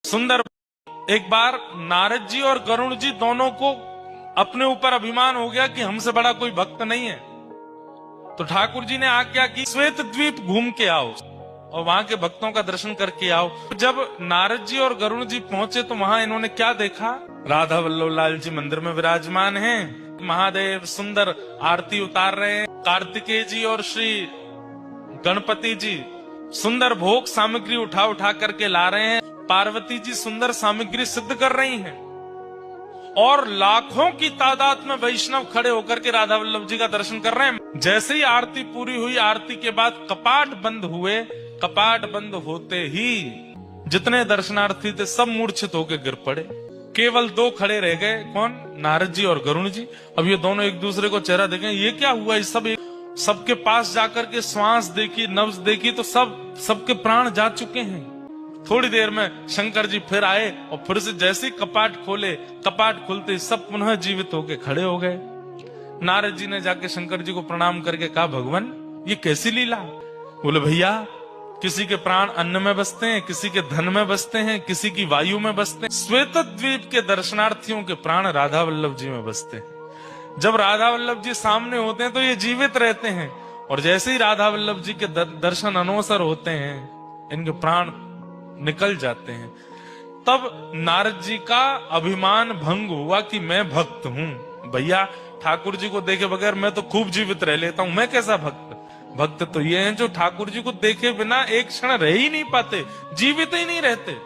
सुंदर। एक बार नारद जी और गरुण जी दोनों को अपने ऊपर अभिमान हो गया कि हमसे बड़ा कोई भक्त नहीं है। तो ठाकुर जी ने आज्ञा की श्वेत द्वीप घूम के आओ और वहां के भक्तों का दर्शन करके आओ। जब नारद जी और गरुण जी पहुंचे तो वहां इन्होंने क्या देखा? राधा वल्लभ लाल जी मंदिर में विराजमान हैं। महादेव सुंदर आरती उतार रहे हैं। कार्तिकेय जी और श्री गणपति जी सुंदर भोग सामग्री उठा उठा करके ला रहे हैं। पार्वती जी सुंदर सामग्री सिद्ध कर रही हैं और लाखों की तादाद में वैष्णव खड़े होकर के राधा वल्लभ जी का दर्शन कर रहे हैं। जैसे ही आरती पूरी हुई, आरती के बाद कपाट बंद हुए। कपाट बंद होते ही जितने दर्शनार्थी थे सब मूर्छित होकर गिर पड़े। केवल दो खड़े रह गए। कौन? नारद जी और गरुण जी। अब ये दोनों एक दूसरे को चेहरा देखें, ये क्या हुआ? इस सबके पास जाकर के श्वास देखी, नब्ज देखी तो सबके प्राण जा चुके हैं। थोड़ी देर में शंकर जी फिर आए और फिर से जैसे कपाट खोले, कपाट खुलते सब पुनः जीवित होके खड़े हो गए। नारद जी ने जाके शंकर जी को प्रणाम करके कहा, भगवान ये कैसी लीला? बोले भैया, किसी के प्राण अन्न में बसते हैं, किसी के धन में बसते हैं, किसी की वायु में बसते हैं। श्वेत द्वीप के दर्शनार्थियों के प्राण राधा वल्लभ जी में बसते हैं। जब राधा वल्लभ जी सामने होते हैं तो ये जीवित रहते हैं और जैसे ही राधा वल्लभ जी के दर्शन अनवसर होते हैं इनके प्राण निकल जाते हैं। तब नारद जी का अभिमान भंग हुआ कि मैं भक्त हूं। भैया, ठाकुर जी को देखे बगैर मैं तो खूब जीवित रह लेता हूं, मैं कैसा भक्त? भक्त तो ये हैं जो ठाकुर जी को देखे बिना एक क्षण रह ही नहीं पाते, जीवित ही नहीं रहते।